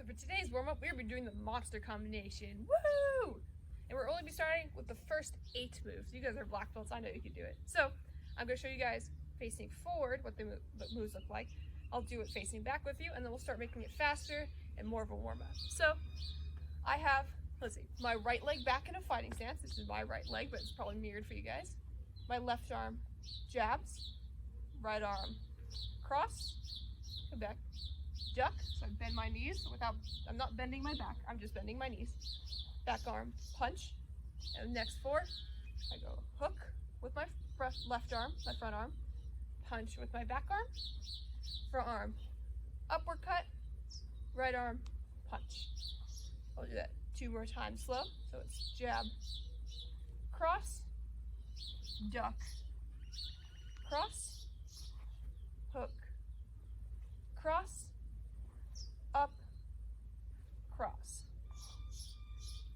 for today's warm-up, we're going to be doing the monster combination. Woohoo! And we're only be starting with the first 8 moves. You guys are black belts, I know you can do it. So, I'm going to show you guys facing forward what the moves look like. I'll do it facing back with you, and then we'll start making it faster and more of a warm-up. So, I have, let's see, my right leg back in a fighting stance. This is my right leg, but it's probably mirrored for you guys. My left arm jabs, right arm cross, come back, duck, so I bend my knees I'm not bending my back, I'm just bending my knees. Back arm punch, and next 4, I go hook with my left arm, my front arm, punch with my back arm, front arm, upward cut, right arm, punch. I'll do that 2 more times slow, so it's jab, cross, duck, cross, hook, cross, up, cross.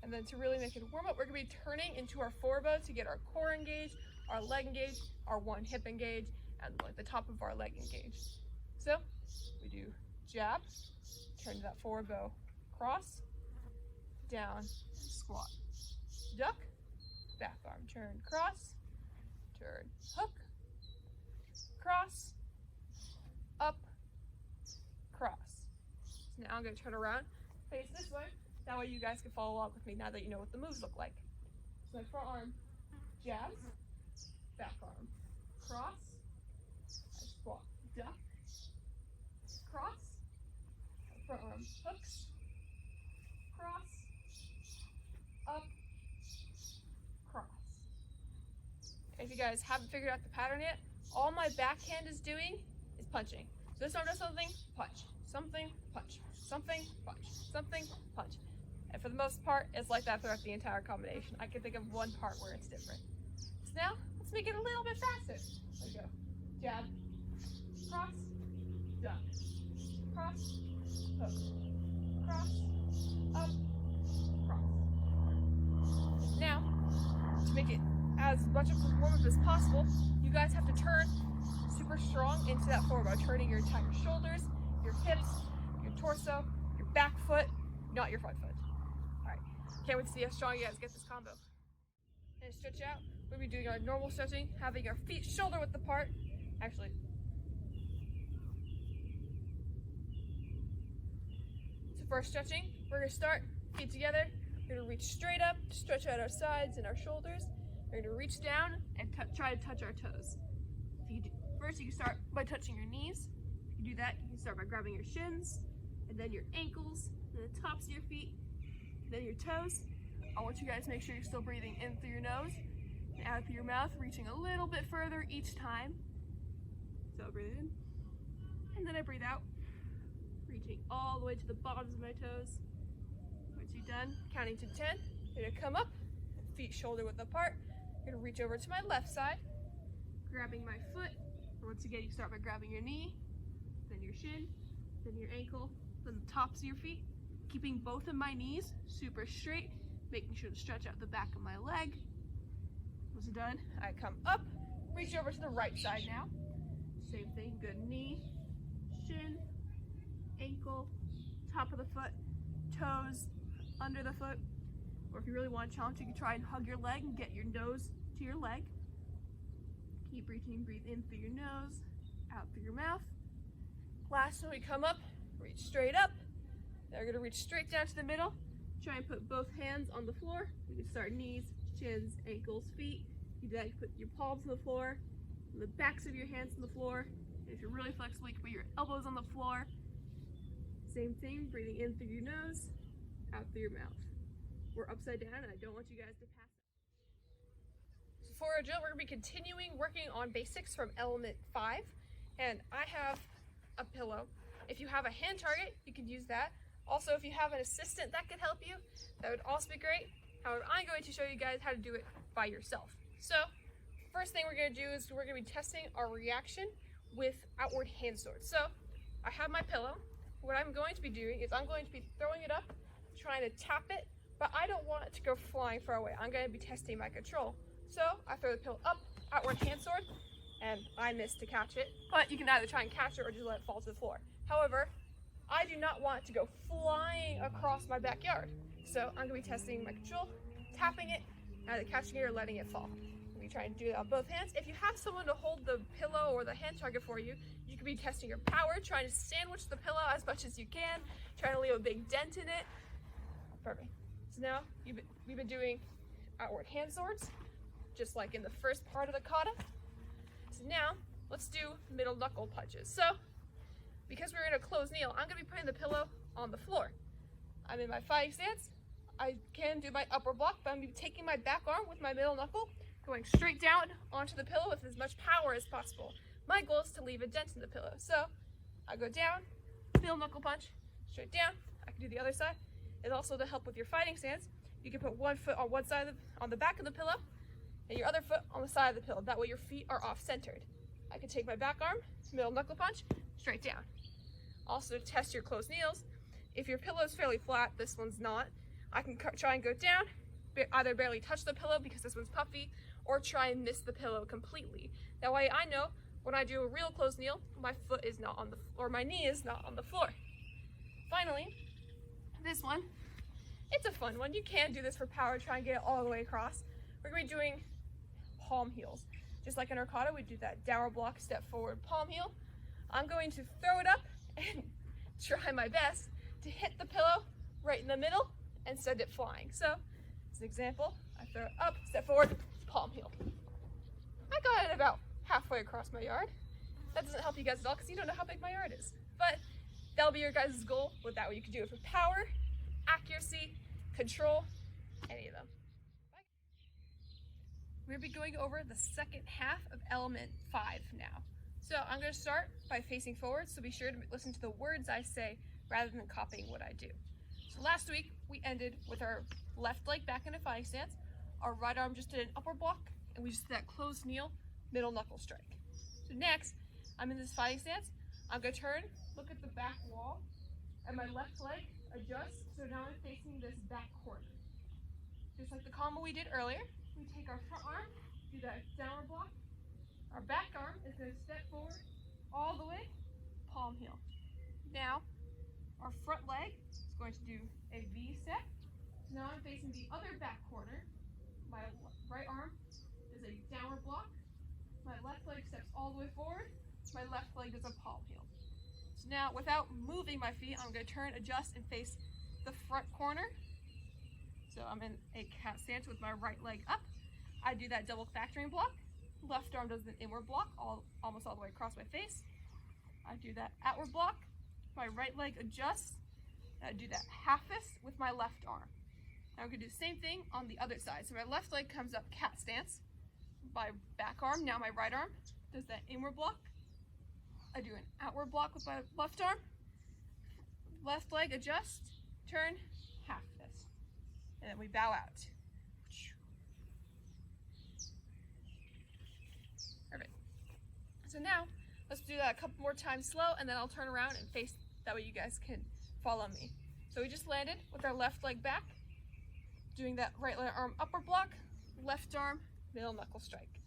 And then to really make it a warm up, we're going to be turning into our forebow to get our core engaged, our leg engaged, our one hip engaged, and like the top of our leg engaged. So we do jab, turn to that forebow, cross, down, squat, duck, back arm, turn, cross, turn, hook, cross, up, cross. So now I'm going to turn around, face this way. That way you guys can follow along with me now that you know what the moves look like. So my front arm jabs, back arm cross, I squat, duck, cross, front arm hooks, cross, up, cross. If you guys haven't figured out the pattern yet, all my backhand is doing is punching. So this arm does something, punch, something, punch, something, punch, something, punch. And for the most part, it's like that throughout the entire combination. I can think of one part where it's different. So now, let's make it a little bit faster. There we go. Jab, cross, duck, cross, hook, cross, up, cross. Now, to make it as much of a warm-up as possible, you guys have to turn super strong into that forebow, turning your entire shoulders, your hips, your torso, your back foot, not your front foot. Can't wait to see how strong you guys get this combo. And stretch out, we'll be doing our normal stretching, having our feet shoulder width apart. Actually, so for stretching, we're going to start feet together. We're going to reach straight up, stretch out our sides and our shoulders. We're going to reach down and try to touch our toes. First, you can start by touching your knees. If you do that, you can start by grabbing your shins, and then your ankles, and the tops of your feet, then your toes. I want you guys to make sure you're still breathing in through your nose and out through your mouth, reaching a little bit further each time. So I breathe in, and then I breathe out, reaching all the way to the bottoms of my toes. Once you're done, counting to 10, you're gonna come up, feet shoulder width apart. You're gonna reach over to my left side, grabbing my foot. Once again, you start by grabbing your knee, then your shin, then your ankle, then the tops of your feet. Keeping both of my knees super straight, making sure to stretch out the back of my leg. Once done, I come up, reach over to the right side now. Same thing, good knee, shin, ankle, top of the foot, toes, under the foot. Or if you really want to challenge, you can try and hug your leg and get your nose to your leg. Keep reaching, breathe in through your nose, out through your mouth. Last when we come up, reach straight up. Now we're going to reach straight down to the middle. Try and put both hands on the floor. You can start knees, shins, ankles, feet. You do that, you put your palms on the floor, and the backs of your hands on the floor. And if you're really flexible, you can put your elbows on the floor. Same thing, breathing in through your nose, out through your mouth. We're upside down, and I don't want you guys to pass it. So for our drill, we're going to be continuing working on basics from element 5. And I have a pillow. If you have a hand target, you can use that. Also, if you have an assistant that could help you, that would also be great. However, I'm going to show you guys how to do it by yourself. So, first thing we're going to do is we're going to be testing our reaction with outward hand swords. So, I have my pillow. What I'm going to be doing is I'm going to be throwing it up, trying to tap it, but I don't want it to go flying far away. I'm going to be testing my control. So, I throw the pillow up, outward hand sword, and I miss to catch it. But you can either try and catch it or just let it fall to the floor. However, I do not not want it to go flying across my backyard. So I'm going to be testing my control, tapping it, either catching it or letting it fall. We try and do that on both hands. If you have someone to hold the pillow or the hand target for you, you could be testing your power, trying to sandwich the pillow as much as you can, trying to leave a big dent in it. Perfect. So now we've been doing outward hand swords, just like in the first part of the kata. So now let's do middle knuckle punches. So because we're in a closed kneel, I'm gonna be putting the pillow on the floor. I'm in my fighting stance. I can do my upper block, but I'm gonna be taking my back arm with my middle knuckle, going straight down onto the pillow with as much power as possible. My goal is to leave a dent in the pillow. So I go down, middle knuckle punch, straight down. I can do the other side. It's also to help with your fighting stance. You can put one foot on one side on the back of the pillow and your other foot on the side of the pillow. That way your feet are off-centered. I can take my back arm, middle knuckle punch, straight down. Also to test your closed knees, if your pillow is fairly flat, this one's not, I can try and go down, either barely touch the pillow because this one's puffy, or try and miss the pillow completely. That way I know when I do a real closed kneel, my foot is not on the floor, my knee is not on the floor. Finally, this one, it's a fun one. You can do this for power, try and get it all the way across. We're going to be doing palm heels. Just like in our kata, we do that downward block, step forward, palm heel. I'm going to throw it up and try my best to hit the pillow right in the middle and send it flying. So, as an example, I throw it up, step forward, palm heel. I got it about halfway across my yard. That doesn't help you guys at all because you don't know how big my yard is. But that'll be your guys' goal with that way. You can do it for power, accuracy, control, any of them. We'll be going over the second half of element 5 now. So I'm going to start by facing forward, so be sure to listen to the words I say rather than copying what I do. So last week we ended with our left leg back in a fighting stance, our right arm just did an upper block, and we just did that closed kneel, middle knuckle strike. So next, I'm in this fighting stance, I'm going to turn, look at the back wall, and my left leg adjusts, so now I'm facing this back corner. Just like the combo we did earlier, we take our front arm, do that downward block. Our back arm is going to step forward all the way, palm heel. Now, our front leg is going to do a V step. So now I'm facing the other back corner. My right arm is a downward block. My left leg steps all the way forward. My left leg does a palm heel. So now, without moving my feet, I'm going to turn, adjust, and face the front corner. So I'm in a cat stance with my right leg up. I do that double factoring block. Left arm does an inward block almost all the way across my face. I do that outward block. My right leg adjusts. I do that half fist with my left arm. Now I'm going to do the same thing on the other side. So my left leg comes up cat stance. My back arm, now my right arm, does that inward block. I do an outward block with my left arm. Left leg adjusts, turn, half fist. And then we bow out. Perfect. So now, let's do that a couple more times slow, and then I'll turn around and face, that way you guys can follow me. So we just landed with our left leg back, doing that right arm upper block, left arm, middle knuckle strike.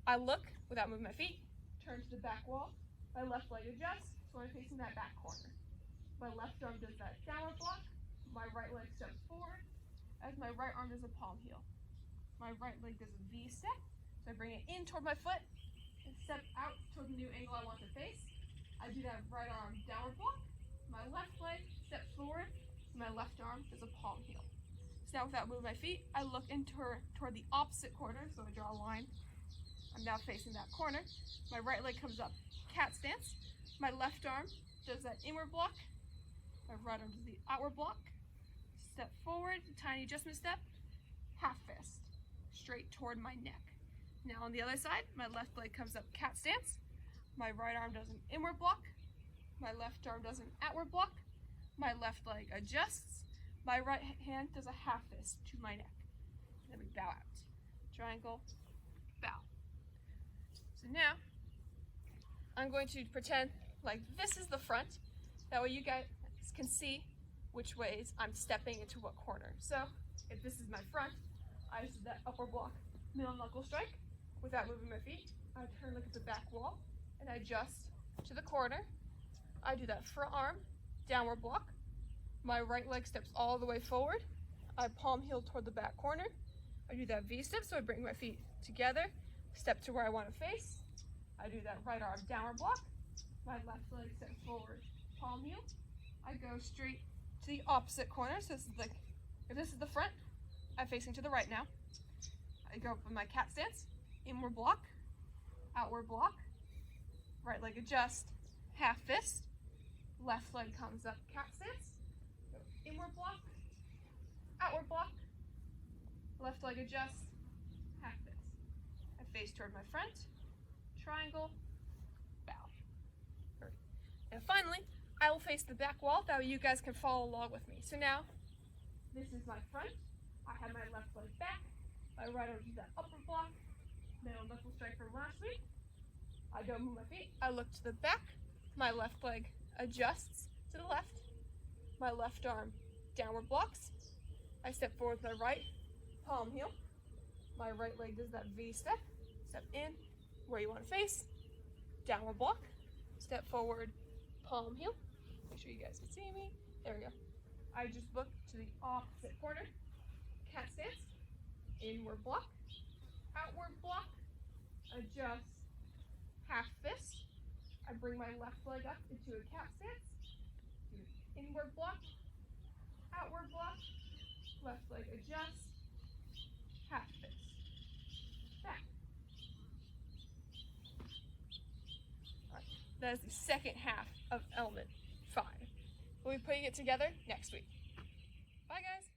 I look without moving my feet, turn to the back wall, my left leg adjusts, so I'm facing that back corner. My left arm does that downward block, my right leg steps forward, as my right arm does a palm heel. My right leg does a V step, so I bring it in toward my foot and step out toward the new angle I want to face. I do that right arm downward block. My left leg steps forward, and my left arm does a palm heel. So now without moving my feet, I look in toward the opposite corner, so I draw a line. I'm now facing that corner. My right leg comes up, cat stance. My left arm does that inward block. My right arm does the outward block. Step forward, tiny adjustment step, half fist, straight toward my neck. Now on the other side, my left leg comes up cat stance. My right arm does an inward block. My left arm does an outward block. My left leg adjusts. My right hand does a half fist to my neck. Then we bow out. Triangle, bow. So now, I'm going to pretend like this is the front. That way you guys can see which ways I'm stepping into what corner. So, if this is my front, I just do that upper block, middle knuckle strike without moving my feet. I turn, look at the back wall, and I adjust to the corner. I do that front arm, downward block. My right leg steps all the way forward. I palm heel toward the back corner. I do that V step, so I bring my feet together, step to where I want to face. I do that right arm downward block. My left leg steps forward, palm heel. I go straight to the opposite corner. So this is like, if this is the front, I'm facing to the right now. I go up in my cat stance, inward block, outward block, right leg adjust, half fist, left leg comes up, cat stance, go inward block, outward block, left leg adjust, half fist. I face toward my front, triangle, bow. Perfect. And finally, I will face the back wall, that way you guys can follow along with me. So now, this is my front. I have my left leg back. My right arm is that upper block. Middle knuckle strike from last week. I don't move my feet. I look to the back. My left leg adjusts to the left. My left arm downward blocks. I step forward with my right palm heel. My right leg does that V step. Step in where you want to face. Downward block. Step forward, palm heel. Make sure you guys can see me. There we go. I just look to the opposite corner. Cat stance. Inward block. Outward block. Adjust. Half fist. I bring my left leg up into a cat stance. Do inward block. Outward block. Left leg adjust. Half fist. Back. Alright, that is the second half of element 5. We'll be putting it together next week. Bye guys!